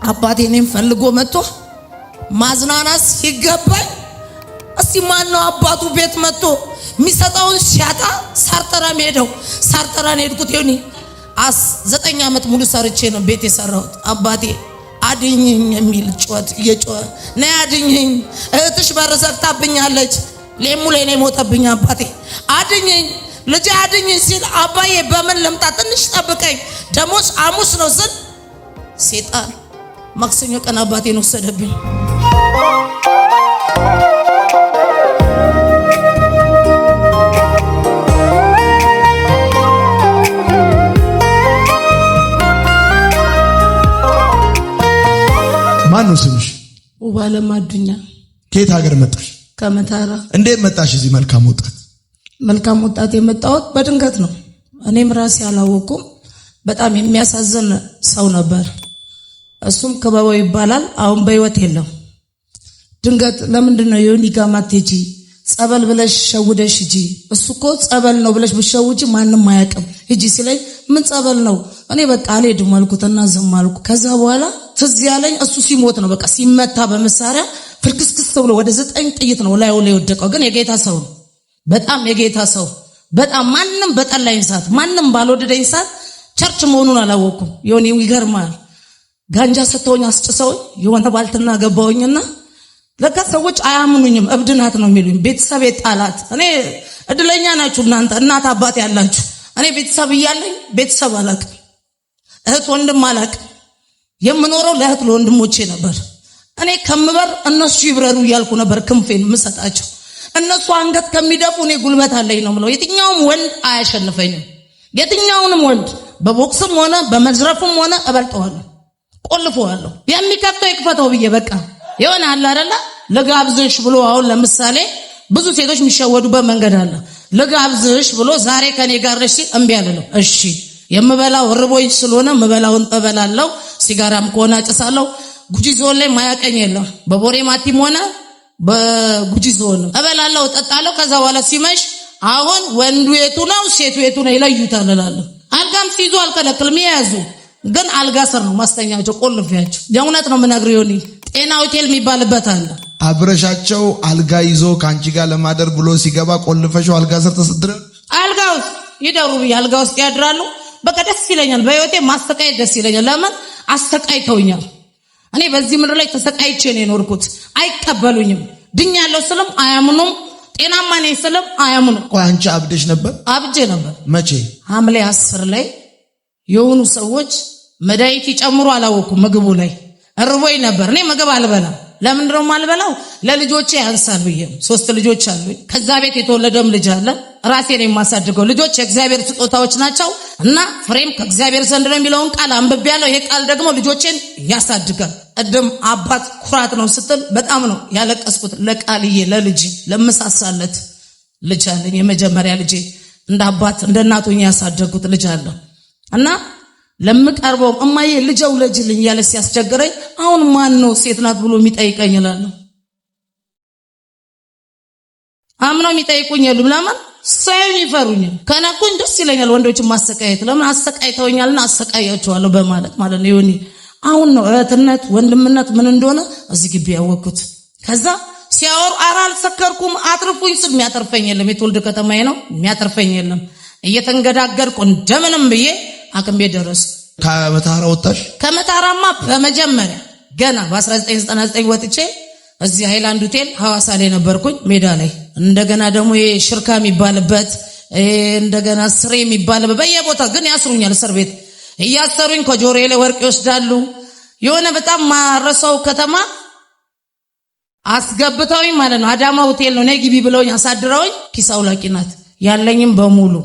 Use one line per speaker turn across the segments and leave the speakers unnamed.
አባቴ እኔን ፈልጎ መጥቶ ማዝናናት ሲገባኝ እስቲ ማን ነው አባቱ ቤት መጥቶ የሚሰጠውን ሲያጣ ሳርጠራን ሄደው ሳርጠራን ሄድኩት። ይሁን 9 ዓመት ሙሉ ሰርቼ ነው ቤት የሰራሁት። አባቴ አድኝኝ የሚል ጩኸት እየጮኸ ነይ አድኝኝ፣ እህትሽ በር ዘግታብኛለች፣ ሌሙ ላይ ነው የሞተብኝ አባቴ አድኝኝ፣ ልጅ አድኝኝ ሲል አባዬ በምን ልምጣ ትንሽ ጠብቀኝ፣ ደሞዝ ሐሙስ ነው ስል ሴጣን ማክሰኞ ቀን አባቴን ወሰደብኝ።
ማን ነው ስምሽ?
ውባለም አዱኛ።
ከየት ሀገር መጣሽ?
ከመታራ።
እንዴት መጣሽ እዚህ መልካም ወጣት?
መልካም ወጣት የመጣሁት በድንገት ነው። እኔም ራሴ አላወኩም። በጣም የሚያሳዝን ሰው ነበር። እሱም ክበበው ይባላል። አሁን በህይወት የለም። ድንገት ለምንድነው ዮኒ ጋር ማትሄጂ? ጸበል ብለሽ ሸውደሽ ሂጂ። እሱ እኮ ጸበል ነው ብለሽ ብትሸውጂ ማንም አያውቅም ሂጂ ሲለኝ ምን ጸበል ነው? እኔ በቃ አልሄድም አልኩትና ዝም አልኩ። ከዛ በኋላ ትዝ ያለኝ እሱ ሲሞት ነው። በቃ ሲመታ በመሳሪያ ፍርክስክስ ብሎ ወደ 9 ጥይት ነው ላዩ ላይ ወደቀው። ግን የጌታ ሰው ነው። በጣም የጌታ ሰው በጣም ማንም በጠላኝ ሰዓት ማንም ባልወደደኝ ሰዓት ቸርች መሆኑን አላወኩም። ዮኒ ይገርማል። ጋንጃ ሰጥተውኝ አስጭሰውኝ የሆነ ባልትና ገባውኝና ለካ ሰዎች አያምኑኝም። እብድ ናት ነው የሚሉኝ። ቤተሰብ ጣላት። እኔ እድለኛ ናችሁ እናንተ እናት አባት ያላችሁ። እኔ ቤተሰብ እያለኝ ቤተሰብ አላቅም፣ እህት ወንድም አላቅም። የምኖረው ለእህት ለወንድሞቼ ነበር። እኔ ከምበር እነሱ ይብረሩ እያልኩ ነበር ክንፌን ምሰጣቸው። እነሱ አንገት ከሚደፉ እኔ ጉልበት አለኝ ነው ምለው። የትኛውም ወንድ አያሸንፈኝም። የትኛውንም ወንድ በቦክስም ሆነ በመዝረፍም ሆነ እበልጠዋለሁ፣ ቆልፈዋለሁ። የሚከፍተው ይክፈተው ብዬ በቃ የሆነ አለ አይደለ ለጋብዝሽ ብሎ አሁን ለምሳሌ ብዙ ሴቶች የሚሸወዱበት መንገድ አለ። ለጋብዝሽ ብሎ ዛሬ ከኔ ጋር ነሽ ሲል እምቢ አልልም። እሺ የምበላው ርቦኝ ስለሆነ ምበላውን እበላለሁ። ሲጋራም ከሆነ አጭሳለሁ። ጉጂ ዞን ላይ ማያቀኝ የለም። በቦሬ ማቲም ሆነ በጉጂ ዞን እበላለሁ፣ እጠጣለሁ። ከዛ በኋላ ሲመሽ አሁን ወንዱ የቱ ነው ሴቱ የቱ ነው ይለዩታል እላለሁ። አልጋም ሲይዙ አልከለክልም። ይያዙ ግን አልጋ ስር ነው ማስተኛቸው፣ ቆልፊያቸው። የእውነት ነው የምነግርህ ዮኒ። ጤና ሆቴል የሚባልበት አለ።
አብረሻቸው አልጋ ይዞ ካንቺ ጋር ለማደር ብሎ ሲገባ ቆልፈሽው አልጋ ስር ተሰድረ
አልጋ ውስጥ ይደሩ ብዬ አልጋ ውስጥ ያድራሉ። በቃ ደስ ይለኛል። በህይወቴ ማስተቃየት ደስ ይለኛል። ለምን አስተቃይተውኛል። እኔ በዚህ ምድር ላይ ተሰቃይቼ ነው የኖርኩት። አይቀበሉኝም። ድኛለሁ ስልም አያምኑም። ጤናማ ነኝ ስልም አያምኑም።
ቆይ አንቺ አብደሽ ነበር?
አብጄ ነበር።
መቼ?
ሐምሌ 10 ላይ የሆኑ ሰዎች መድኃኒት ይጨምሩ አላወኩም። ምግቡ ላይ እርቦኝ ነበር። እኔ ምግብ አልበላም። ለምን ነው የማልበላው? ለልጆቼ ያንሳል ብዬ። 3 ልጆች አሉኝ። ከዛ ቤት የተወለደም ልጅ አለ። ራሴ ነው የማሳድገው። ልጆች የእግዚአብሔር ስጦታዎች ናቸው እና ፍሬም ከእግዚአብሔር ዘንድ ነው የሚለውን ቃል አንብቤያለሁ። ይሄ ቃል ደግሞ ልጆቼን ያሳድጋል። ቅድም አባት ኩራት ነው ስትል በጣም ነው ያለቀስኩት። ለቃልዬ ለልጅ ለምሳሳለት ልጅ አለኝ። የመጀመሪያ ልጄ እንደ አባት እንደ እናቶኝ ያሳደጉት ልጅ አለ እና ለምቀርበው እማዬ ልጅው ለጅልኝ ያለ ሲያስቸግረኝ አሁን ማን ነው ሴት ናት ብሎ የሚጠይቀኝ እላለሁ። አምነው የሚጠይቁኝ የሉም። ለምን ሳይሆን ይፈሩኛል። ከነኩኝ ደስ ይለኛል ወንዶችን ማሰቃየት። ለምን አሰቃይተውኛልና አሰቃያቸዋለሁ በማለት ማለት ነው። ዮኒ አሁን ነው እህትነት ወንድምነት ምን እንደሆነ እዚህ ግቢ ያወቅኩት። ከዛ ሲያወሩ ኧረ አልሰከርኩም አትርፉኝ ስል የሚያተርፈኝ የለም። የትውልድ ከተማዬ ነው፣ የሚያተርፈኝ የለም። እየተንገዳገርኩ እንደምንም ብዬ አቅም ቤት ደረስ።
ከመታራ ወጣሽ?
ከመታራማ በመጀመሪያ ገና በ1999 ወጥቼ እዚህ ሃይላንድ ሆቴል ሐዋሳ ላይ ነበርኩኝ ሜዳ ላይ። እንደገና ደግሞ የሽርካ የሚባልበት እንደገና ስሬ የሚባልበት በየቦታው ግን ያስሩኛል። እስር ቤት እያሰሩኝ ከጆሮዬ ላይ ወርቅ ይወስዳሉ። የሆነ በጣም ማረሰው ከተማ አስገብተውኝ ማለት ነው። አዳማ ሆቴል ነው ነይ ግቢ ብለውኝ አሳድረውኝ ኪስ አውላቂ ናት ያለኝም በሙሉ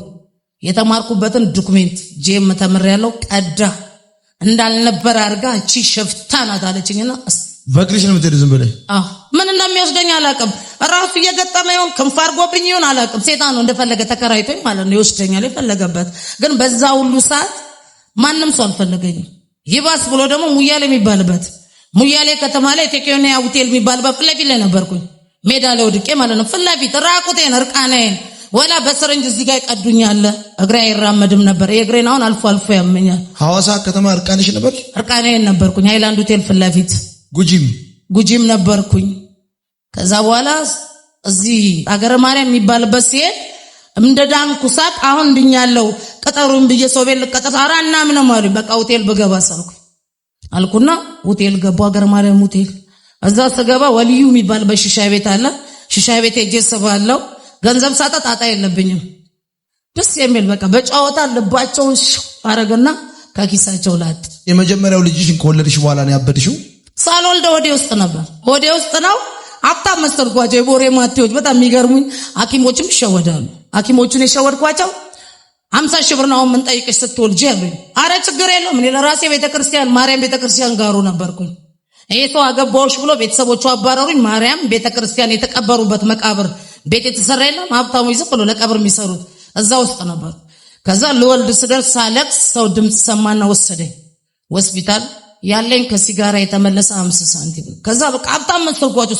የተማርኩበትን ዶክመንት ጄም ተመረያለው ቀዳ እንዳልነበር አርጋ እቺ ሽፍታ ናት አለችኝና
በእግርሽ ነው የምትሄድ? ዝም ብለሽ?
ምን እንደሚወስደኝ አላውቅም። ራሱ እየገጠመኝ ይሁን ክንፍ አድርጎብኝ ይሁን አላውቅም። ሴጣን ነው እንደፈለገ ተከራይቶኝ ማለት ነው ይወስደኛል የፈለገበት። ግን በዛ ሁሉ ሰዓት ማንም ሰው አልፈለገኝም። ይባስ ብሎ ደግሞ ሙያሌ የሚባልበት ሙያሌ ከተማ ላይ ቴኬዮኒያ ሆቴል የሚባልበት ፊት ለፊት ላይ ነበርኩኝ። ሜዳ ላይ ወድቄ ማለት ነው ፊት ለፊት ራቁቴን እርቃናዬን ወላ በስረንጅ እዚህ ጋር ይቀዱኛል። እግሬ አይራመድም ነበር። የእግሬን አሁን አልፎ አልፎ ያመኛል።
ሐዋሳ ከተማ እርቃንሽ ነበር?
እርቃኔን ነበርኩኝ። ሃይላንድ ሆቴል ፊት ለፊት ጉጂም ነበርኩኝ። ከዛ በኋላ እዚህ አገረ ማርያም የሚባልበት ሲሄድ እንደዳንኩ ሳቅ አሁን ድኛለሁ ቀጠሩን ብዬ ሰው ቤት ልቀጠር አራና ምንም አሉኝ። በቃ ሆቴል ብገባ አልኩና ሆቴል ገባሁ። አገረ ማርያም ሆቴል እዛ ስገባ ወልዩ የሚባል በሽሻ ቤት አለ። ሽሻ ቤት ሄጄ ስባለው ገንዘብ ሳጣ ጣጣ የለብኝም። ደስ የሚል በቃ በጨዋታ ልባቸውን አረገና ከኪሳቸው ላጥ።
የመጀመሪያው ልጅሽን ከወለድሽ በኋላ ነው ያበድሽው?
ሳልወልድ ሆዴ ውስጥ ነበር። ሆዴ ውስጥ ነው። ሀብታም መሰልኳቸው። የቦሬ ማቴዎች በጣም የሚገርሙኝ ሐኪሞችም ይሸወዳሉ። ሐኪሞቹን የሸወድኳቸው 50 ሺህ ብር ነው ምን ጠይቅሽ ስትወልጂ ያሉኝ። አረ ችግር የለውም እኔ ለራሴ ቤተክርስቲያን ማርያም ቤተክርስቲያን ጋሩ ነበርኩኝ። ይሄ ሰው አገባውሽ ብሎ ቤተሰቦቹ አባረሩኝ። ማርያም ቤተክርስቲያን የተቀበሩበት መቃብር ቤት የተሰራ የለም ሀብታሙ ይዘው ብሎ ለቀብር የሚሰሩት እዛ ውስጥ ነበር። ከዛ ልወልድ ስደርስ ሳለቅስ ሰው ድምጽ ሰማና ወሰደኝ ሆስፒታል። ያለኝ ከሲጋራ የተመለሰ 50 ሳንቲም። ከዛ በቃ ሀብታም መሰልኳቸው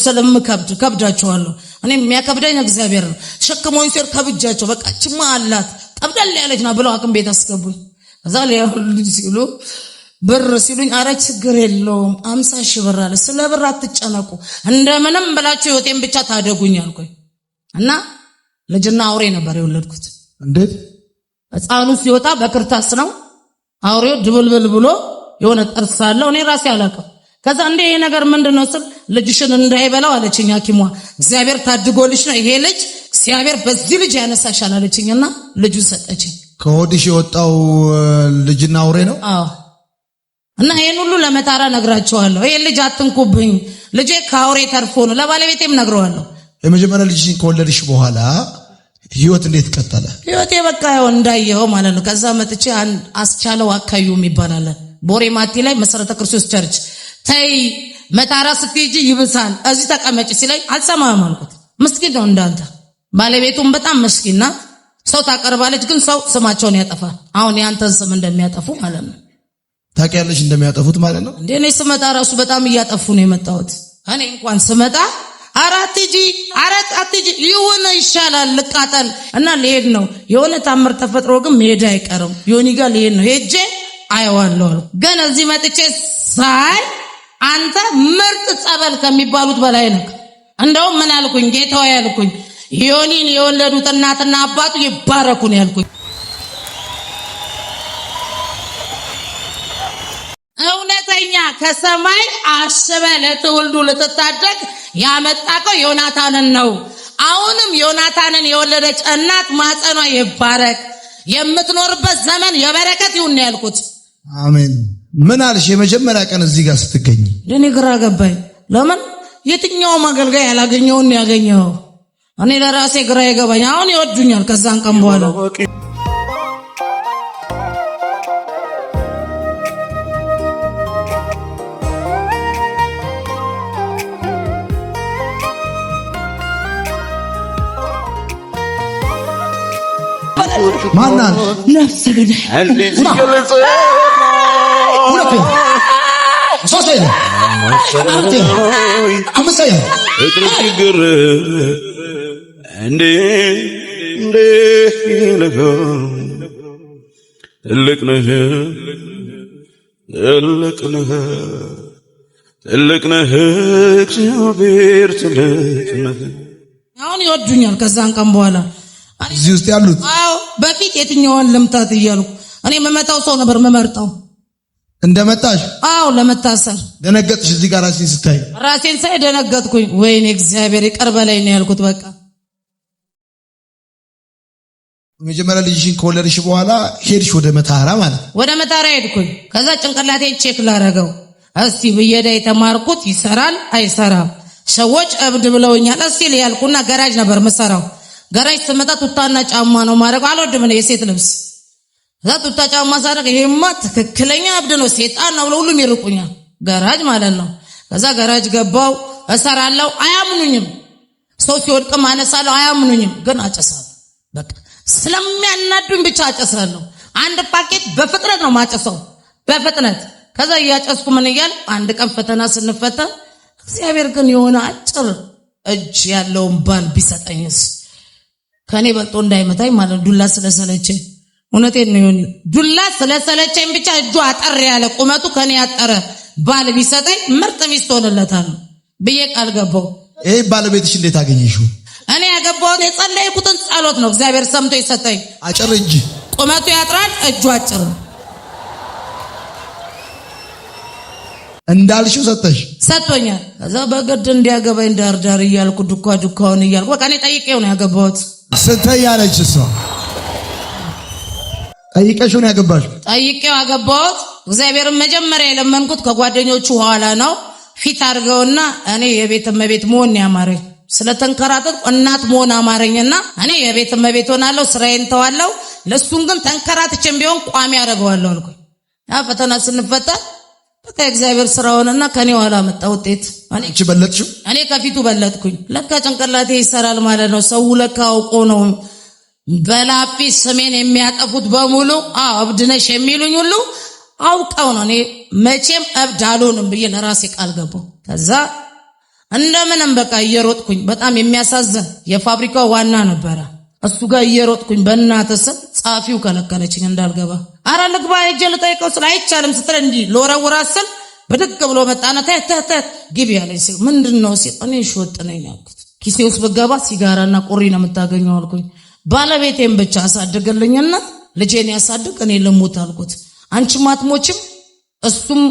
ከብዳቸዋለሁ። እኔ የሚያከብደኝ እግዚአብሔር ነው። ሸክሞኝ ሲር ከብጃቸው በቃ ችማ አላት ጠብደል ያለች ና ብለው አቅም ቤት አስገቡኝ። ከዛ ልጅ ሲሉ ብር ሲሉኝ አረ ችግር የለውም 50 ሺህ ብር አለ። ስለ ብር አትጨነቁ እንደምንም ብላችሁ ህይወቴን ብቻ ታደጉኝ አልኩኝ። እና ልጅና አውሬ ነበር የወለድኩት።
እንዴት?
ህፃኑ ሲወጣ በክርታስ ነው። አውሬው ድብልብል ብሎ የሆነ ጥርስ አለው። እኔ ራሴ አላውቅም። ከዛ እንዴ ይሄ ነገር ምንድነው ስል ልጅሽን እንዳይበላው አለችኝ ሐኪሟ። እግዚአብሔር ታድጎልሽ ነው ይሄ ልጅ እግዚአብሔር በዚህ ልጅ ያነሳሻል አለችኝና ልጁን ሰጠችኝ።
ከሆድሽ የወጣው ልጅና አውሬ ነው?
አዎ። እና ይሄን ሁሉ ለመታራ ነግራቸዋለሁ። ይሄ ልጅ አትንኩብኝ፣ ልጄ ከአውሬ ተርፎ ነው። ለባለቤቴም ነግረዋለሁ።
የመጀመሪያ ልጅሽን ከወለድሽ በኋላ ህይወት እንዴት ቀጠለ?
ህይወቴ በቃ ያው እንዳየው ማለት ነው። ከዛ መጥቼ አስቻለው አካዩ የሚባል ቦሬ ማቲ ላይ መሰረተ ክርስቶስ ቸርች ተይ መታራ ስትሄጂ ይብሳል እዚህ ተቀመጪ ሲለኝ አልሰማም አልኩት። ምስኪን ነው እንዳንተ። ባለቤቱም በጣም ምስኪን ናት። ሰው ታቀርባለች ግን ሰው ስማቸውን ያጠፋል። አሁን ያንተን ስም እንደሚያጠፉ ማለት ነው።
ታውቂያለሽ እንደሚያጠፉት ማለት ነው።
እንዴ እኔ ስመጣ ራሱ በጣም እያጠፉ ነው የመጣሁት። እኔ እንኳን ስመጣ አራት አትጂ ይሁን ይሻላል ልቃጠል እና ልሄድ ነው። የሆነ ታምር ተፈጥሮ ግን መሄድ አይቀርም። ዮኒ ጋር ልሄድ ነው ሄጄ አይዋለሁ። ግን እዚህ መጥቼ ሳይ አንተ ምርጥ ጸበል ከሚባሉት በላይ ነህ። እንደውም ምን አልኩኝ ጌታዬ ያልኩኝ ዮኒን የወለዱት እናትና አባቱ ይባረኩ ነው ያልኩኝ። እውነተኛ ከሰማይ አስበ ለትውልዱ ልትታደግ ያመጣከው ዮናታንን ነው። አሁንም ዮናታንን የወለደች እናት ማጸኗ ይባረክ፣ የምትኖርበት ዘመን የበረከት ይሁን ነው ያልኩት።
አሜን። ምን አልሽ? የመጀመሪያ ቀን እዚህ ጋር ስትገኝ
ለኔ ግራ ገባኝ። ለምን የትኛውም አገልጋይ ያላገኘውን ያገኘው? እኔ ለራሴ ግራ ይገባኝ። አሁን ይወዱኛል ከዛን ቀን በኋላ
ማናን
ነፍሰ ገዳይ
ትልቅ ነህ እግዚአብሔር ትልቅ ነህ።
አሁን ይወዱኛል ከዛን ቀን በኋላ
እዚህ ውስጥ ያሉት።
አዎ በፊት የትኛውን ልምታት እያልኩ እኔ መመታው ሰው ነበር መመርጠው።
እንደመጣሽ
አዎ ለመታሰር
ደነገጥሽ? እዚህ ጋር ራሴን
ሳይ ደነገጥኩኝ። ወይኔ እግዚአብሔር ይቅር በለኝ ነው ያልኩት። በቃ
መጀመሪያ ልጅሽን ከወለድሽ በኋላ ሄድሽ ወደ መታራ ማለት ነው?
ወደ መታራ ሄድኩኝ። ከዛ ጭንቅላቴን ቼክ ላረገው እስቲ ብየዳ የተማርኩት ይሰራል አይሰራም። ሰዎች እብድ ብለውኛል። እስቲ ያልኩና ገራጅ ነበር መሰራው። ገራጅ ስመጣ ቱታና ጫማ ነው ማድረግ። አልወድም ነው የሴት ልብስ። እዛ ቱታ ጫማ ሳደርግ ይሄማ ትክክለኛ እብድ ነው ሴጣን ነው ብለው ሁሉም ይርቁኛል። ገራጅ ማለት ነው። ከዛ ገራጅ ገባው እሰራለሁ። አያምኑኝም። ሰው ሲወድቅ ማነሳለሁ። አያምኑኝም። ግን አጨሳለሁ። በቃ ስለሚያናዱኝ ብቻ አጨሳለሁ። አንድ ፓኬት በፍጥነት ነው ማጨሰው በፍጥነት። ከዛ እያጨስኩ ምን እያል አንድ ቀን ፈተና ስንፈተን እግዚአብሔር ግን የሆነ አጭር እጅ ያለውን ባል ቢሰጠኝስ ከኔ በልጦ እንዳይመታኝ ማለት ዱላ ስለሰለቸኝ እውነቴን ነው ዮኒ ዱላ ስለሰለቸኝ ብቻ እጁ አጠር ያለ ቁመቱ ከኔ ያጠረ ባል ቢሰጠኝ ምርጥ ሚስት ሆነለታለሁ ብዬ ቃል ገባው።
ይሄ ባለቤትሽ እንዴት አገኘሽው?
እኔ ያገባሁት የጸለይኩትን ጸሎት ነው እግዚአብሔር ሰምቶ ይሰጠኝ።
አጭር እጅ
ቁመቱ ያጥራል እጁ አጭር
እንዳልሽው ሰጥቶኛል።
ከዛ በግድ እንዲያገባኝ ዳርዳር እያልኩ ዱካውን እያልኩ በቃ እኔ ጠይቄው ነው ያገባሁት።
ስንተኛ ነች እሷ? ጠይቀሽው ነው ያገባሽው?
ጠይቄው ያገባሁት። እግዚአብሔርን መጀመሪያ የለመንኩት ከጓደኞቹ ኋላ ነው ፊት አድርገውና እኔ የቤት እመቤት መሆን ያማረኝ ስለተንከራተት እናት መሆን አማረኝና እኔ የቤት እመቤት ሆናለሁ ስራዬን ተዋለሁ ለሱን ግን ተንከራትቼም ቢሆን ቋሚ አደርገዋለሁ አልኩኝ። ያ ፈተና ስንፈታ በቃ እግዚአብሔር ስራውንና ከኔ ኋላ መጣ ውጤት።
አንቺ በለጥሽው?
እኔ ከፊቱ በለጥኩኝ። ለካ ጭንቅላቴ ይሰራል ማለት ነው። ሰው ለካ አውቆ ነው በላጲስ ስሜን የሚያጠፉት በሙሉ እብድ ነሽ የሚሉኝ ሁሉ አውቀው ነው። እኔ መቼም እብድ አልሆንም ብዬ ለራሴ ቃል ገባሁ። ከዛ እንደምንም በቃ እየሮጥኩኝ በጣም የሚያሳዝን የፋብሪካው ዋና ነበረ እሱ ጋር እየሮጥኩኝ በእናትህ ስም ጻፊው ከለከለችኝ እንዳልገባ። አረ ልግባ ሄጄ ልጠይቀው ስለ አይቻልም ስትል እንዲህ ለወረውራት ስል ብድግ ብሎ መጣና ተተ ግቢ ያለኝ ሲል ምንድነው ሲል እኔ ሾጥ ነኝ አልኩት። ኪሴ ውስጥ ብገባ ሲጋራና ቁሪ ነው የምታገኘው አልኩኝ። ባለቤቴን ብቻ አሳድግልኝና ልጄን ያሳድግ እኔ ልሙት አልኩት። አንቺም አትሞችም እሱም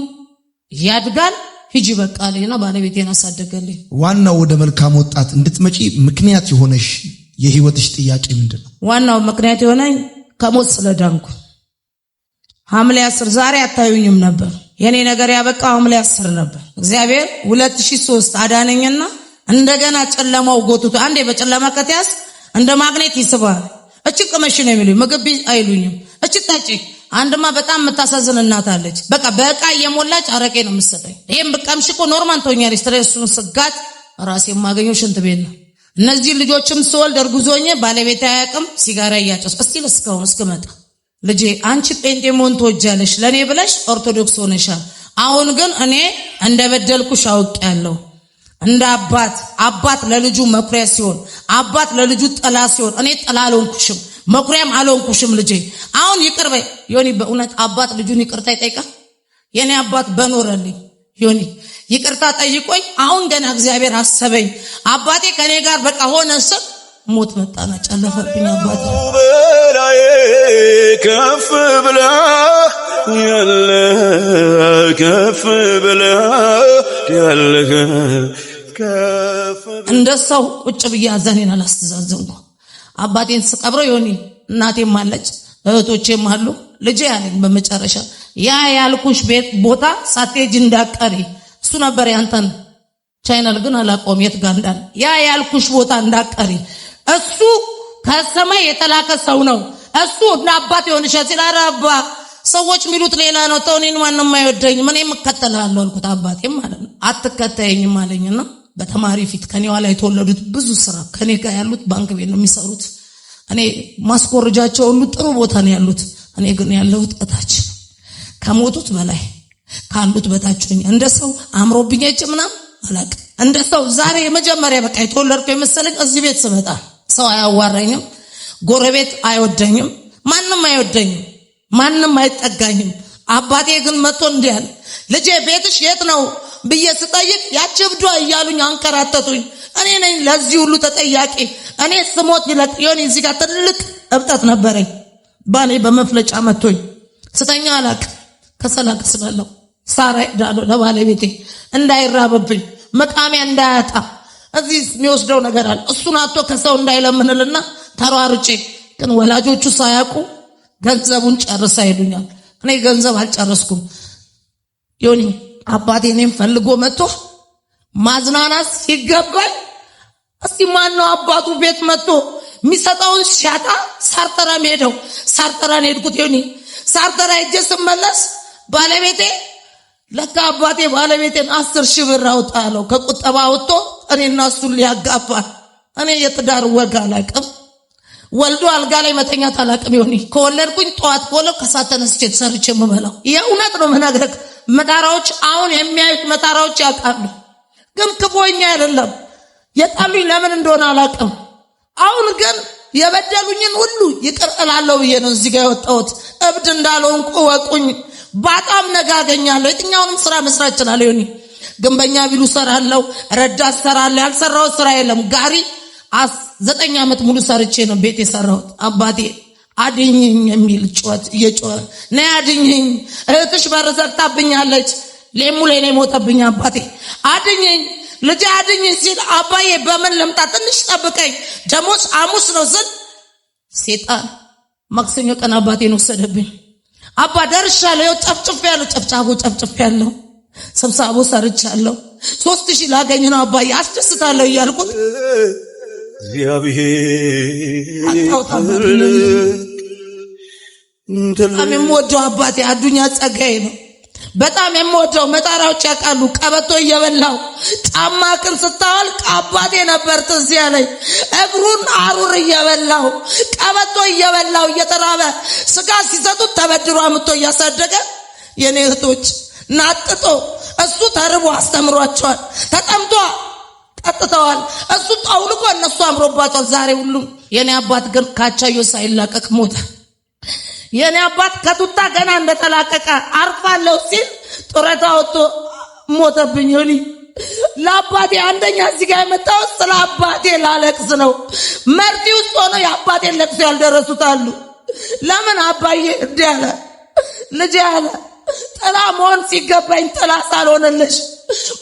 ያድጋል ሂጂ በቃ አለኝና ባለቤቴን አሳድግልኝ።
ዋናው ወደ መልካም ወጣት እንድትመጪ ምክንያት የሆነሽ የህይወትሽ ጥያቄ ምንድነው?
ዋናው ምክንያት የሆነኝ ከሞት ስለዳንኩ ሐምሌ 10 ዛሬ አታዩኝም ነበር። የኔ ነገር ያበቃው ሐምሌ 10 ነበር። እግዚአብሔር 2003 አዳነኝና እንደገና ጨለማው ጎትቶ አንዴ በጨለማ ከተያዝ እንደ ማግኔት ይስባል። እቺ ቅመሽ ነው የሚሉኝ ምግብ አይሉኝም። እቺ ታጪ አንድማ በጣም የምታሳዝን እናት አለች። በቃ በቃ የሞላች አረቄ ነው የምትሰጠኝ። ይሄን በቃምሽ እኮ ኖርማል ተውኛለች። ስትሬሱን ስጋት ራሴ የማገኘው ሽንት ቤት ነው። እነዚህ ልጆችም ስወልድ እርጉዞኝ ባለቤት አያውቅም ሲጋራ እያጨስ እስቲል እስካሁን እስከመጣ ልጄ አንቺ ጴንጤ መሆን ትወጃለሽ ለኔ ብለሽ ኦርቶዶክስ ሆነሻል። አሁን ግን እኔ እንደበደልኩሽ አውቄያለሁ። እንደ አባት ለልጁ መኩሪያ ሲሆን አባት ለልጁ ጥላ ሲሆን እኔ ጥላ አልሆንኩሽም መኩሪያም አልሆንኩሽም ልጄ አሁን ይቅር በይ። ዮኒ በእውነት አባት ልጁን ይቅርታ ይጠይቃል? የኔ አባት በኖረልኝ ዮኒ ይቅርታ ጠይቆኝ አሁን ገና እግዚአብሔር አሰበኝ። አባቴ ከኔ ጋር በቃ ሆነ ስል ሞት መጣና ጨለፈብኝ። አባቴ
በላይ ከፍ ብላ ያለ ከፍ ብላ ያለ ከፍ
እንደ ሰው ቁጭ ብዬ አዘኔን አላስተዛዘንኩ። አባቴን ስቀብረው ዮኒ እናቴም አለች እህቶቼም አሉ። ልጄ ያለኝ በመጨረሻ ያ ያልኩሽ ቤት ቦታ ሳትሄጂ እንዳትቀሪ እሱ ነበር ያንተን ቻይናል ግን አላቆም የት ጋር እንዳለ ያ ያልኩሽ ቦታ እንዳትቀሪ እሱ ከሰማይ የተላከ ሰው ነው እሱ እና አባት ይሆንሻል ሲል ኧረ አባ ሰዎች ሚሉት ሌላ ነው ተው እኔን ማንም አይወደኝም እኔም እከተልሃለሁ አልኩት። አባቴም ማለት ነው አትከተይኝም አለኝና በተማሪ ፊት ከኔ ኋላ የተወለዱት ብዙ ስራ ከኔ ጋር ያሉት ባንክ ቤት ነው የሚሰሩት። እኔ ማስኮርጃቸው ሁሉ ጥሩ ቦታ ነው ያሉት። እኔ ግን ያለሁት እታች ከሞቱት በላይ ካሉት በታች ነኝ። እንደ ሰው አምሮብኝ ምናምን አላውቅም። እንደ ሰው ዛሬ የመጀመሪያ በቃ የተወለድኩ የመሰለኝ እዚህ ቤት ስመጣ ሰው አያዋራኝም፣ ጎረቤት አይወደኝም፣ ማንም አይወደኝም፣ ማንም አይጠጋኝም። አባቴ ግን መጥቶ እንዲህ አለ ልጄ ቤትሽ የት ነው ብዬ ስጠይቅ ያቺ እብዷ እያሉኝ አንከራተቱኝ። እኔ ነኝ ለዚህ ሁሉ ተጠያቂ። እኔ ስሞት ይለጥዮን እዚህ ጋር ትልቅ እብጠት ነበረኝ። ባሌ በመፍለጫ መቶኝ ስተኛ አላቅ ከሰላቅ ስላለው ሳራ ዳዶ ለባለቤቴ እንዳይራብብኝ መቃሚያ እንዳያጣ እዚህ የሚወስደው ነገር አለ እሱን አጥቶ ከሰው እንዳይለምንልና ተሯርጬ ግን ወላጆቹ ሳያውቁ ገንዘቡን ጨርሳ ይሉኛል። እኔ ገንዘብ አልጨረስኩም ዮኒ አባቴ እኔም ፈልጎ መጥቶ ማዝናናት ሲገባኝ እስቲ ማነው አባቱ ቤት መጥቶ የሚሰጠውን ሲያጣ ሳርተራም ሄደው ሳርተራን ሄድኩት ዮኒ ሳርተራ ሄጄ ስመለስ ባለቤቴ ለካ አባቴ ባለቤቴን 10,000 ብር አውጣለው ከቁጠባ ወጥቶ እኔና እሱን ሊያጋባ። እኔ የትዳር ወግ አላውቅም ወልዶ አልጋ ላይ መተኛት አላውቅም ዮኒ ከወለድኩኝ ጠዋት ከወለድኩ ከሰዓት ተነስቼ ተሰርቼ የምበላው የእውነት ነው የምነግርህ። መታራዎች አሁን የሚያዩት መታራዎች ያውቃሉ ግን ክፎኛ አይደለም የጣሉኝ ለምን እንደሆነ አላውቅም። አሁን ግን የበደሉኝን ሁሉ ይቅር እላለሁ ብዬ ነው እዚህ ጋር የወጣሁት። እብድ እንዳልሆንኩ ወቁኝ። በጣም ነገ አገኛለሁ። የትኛውንም ስራ መስራት እችላለሁ። ይሁን ግንበኛ ቢሉ ሰራለሁ፣ ረዳት ሰራለሁ። ያልሰራሁት ስራ የለም። ጋሪ 9 ዓመት ሙሉ ሰርቼ ነው ቤት የሰራሁት። አባቴ አድኝኝ የሚል ጩኸት እየጮኸ ነይ አድኝኝ፣ እህትሽ በር ዘግታብኛለች፣ ሌሙ ላይ ነው የሞተብኝ። አባቴ አድኝኝ፣ ልጅ አድኝኝ ሲል አባዬ በምን ልምጣ ትንሽ ጠብቀኝ፣ ደሞዝ ሐሙስ ነው ስል ሴጣን ማክሰኞ ቀን አባቴን ወሰደብኝ። አባ ደርሻለሁ፣ ይኸው ጨፍጭፌያለሁ፣ ጨፍጭፌያለሁ፣ ሰብሳቦ ሰርቻለሁ፣ 3000 ላገኝ ነው አባዬ አስደስታለሁ እያልኩት በጣም የምወደው አባቴ አዱኛ ጸጋዬ ነው። በጣም የምወደው መጣራዎች ያውቃሉ። ቀበቶ እየበላው ጫማክን ስታወልቅ አባቴ ነበር ትዝ ያለኝ። እግሩን አሩር እየበላው ቀበቶ እየበላው እየተራበ ስጋ ሲሰጡት ተበድሮ አምጥቶ እያሳደገ የኔ እህቶች ናጥጦ እሱ ተርቦ አስተምሯቸዋል። ተጠምቶ ጠጥተዋል። እሱ ጣውልቆ እነሱ አምሮባቸው ዛሬ ሁሉም። የኔ አባት ግን ካቻዮ ሳይላቀቅ ሞተ። የኔ አባት ከቱታ ገና እንደተላቀቀ አርፋለሁ ሲል ጡረታ ወጥቶ ሞተብኝ። ሆኒ ለአባቴ አንደኛ እዚህ ጋር የመጣው ስለ አባቴ ላለቅስ ነው። መርቲ ውስጥ ሆኖ የአባቴን ለቅሶ ያልደረሱት አሉ። ለምን አባዬ እንዲህ አለ ልጅ አለ ጥላ መሆን ሲገባኝ ጥላ ሳልሆንልሽ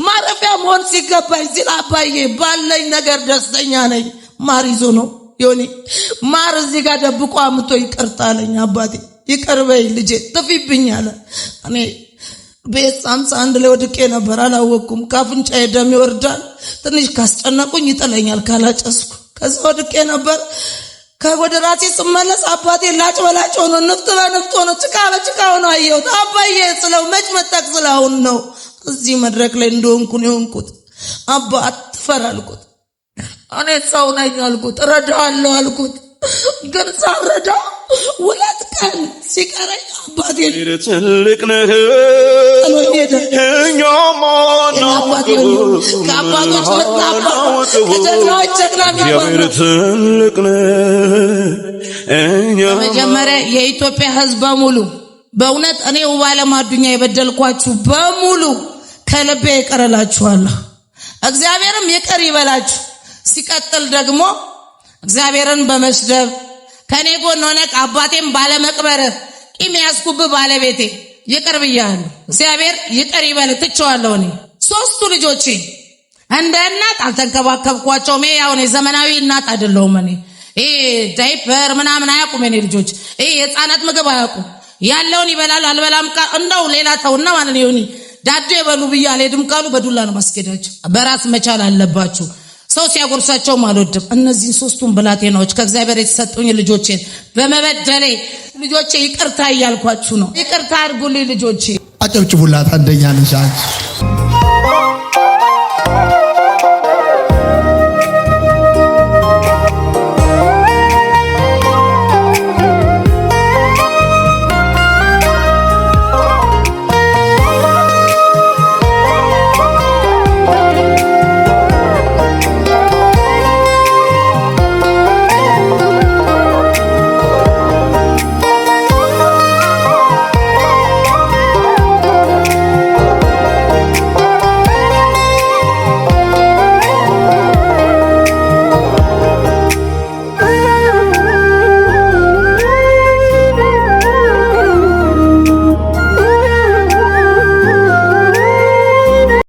ማረፊያ መሆን ሲገባኝ ሲል አባዬ ባለኝ ነገር ደስተኛ ነኝ። ማር ይዞ ነው ዮኒ ማር እዚህ ጋር ደብቆ አምጥቶ ይቅርታ አለኝ። አባቴ ይቅር በይ ልጄ ጥፊብኝ አለ። እኔ ቤት 51 ላይ ወድቄ ነበር፣ አላወቅኩም። ካፍንጫዬ ደም ይወርዳል። ትንሽ ካስጨነቁኝ ይጥለኛል ካላጨስኩ። ከዛ ወድቄ ነበር። ከወደ ራሴ ስመለስ አባቴ ላጭ በላጭ ሆኖ ንፍጥ በንፍጥ ሆኖ ጭቃ በጭቃ ሆኖ አየሁት። አባዬ ስለው መች መጣክ ስላሁን ነው እዚህ መድረክ ላይ እንደሆንኩ ነው የሆንኩት። አባ አትፈር አልኩት። እኔ ሰው ነኝ አልኩት። እረዳዋለሁ አልኩት። ግን ሳረዳው 2 ቀን ሲቀረኝ አባቴ
ትልቅ ነህ እኛማ
ከአባቶች መጣባ ከጀግናዎች ጀግና የሚባል
ትልቅ ነህ።
መጀመሪያ የኢትዮጵያ ሕዝብ በሙሉ በእውነት እኔ ውብ ዓለም አዱኛ የበደልኳችሁ በሙሉ ከልቤ ይቅር እላችኋለሁ። እግዚአብሔርም ይቅር ይበላችሁ። ሲቀጥል ደግሞ እግዚአብሔርን በመስደብ ከኔ ጎን ሆነህ አባቴም ባለመቅበር ቂም ያዝኩብህ ባለቤቴ ይቅር ብያለሁ። እግዚአብሔር ይቅር ይበል ትቼዋለሁ። እኔ 3ቱ ልጆቼ እንደ እናት አልተንከባከብኳቸውም። ያው እኔ ዘመናዊ እናት አይደለሁም። እኔ ዳይፐር ምናምን አያውቁም። እኔ ልጆች የህፃናት ምግብ አያውቁም። ያለውን ይበላሉ። አልበላም እንደው ሌላ ተውና ማለት ነው። ይሁን ዳዶ ይበሉ ብዬ አልሄድም ካሉ በዱላ ነው ማስኬዳቸው። በራስ መቻል አለባችሁ። ሰው ሲያጎርሳቸውም አልወድም። እነዚህን 3ቱን ብላቴናዎች ከእግዚአብሔር የተሰጡኝ ልጆቼን በመበደሌ ልጆቼ ይቅርታ እያልኳችሁ ነው። ይቅርታ አድርጉልኝ ልጆቼ።
አጨብጭቡላት። አንደኛ ነሽ አንቺ።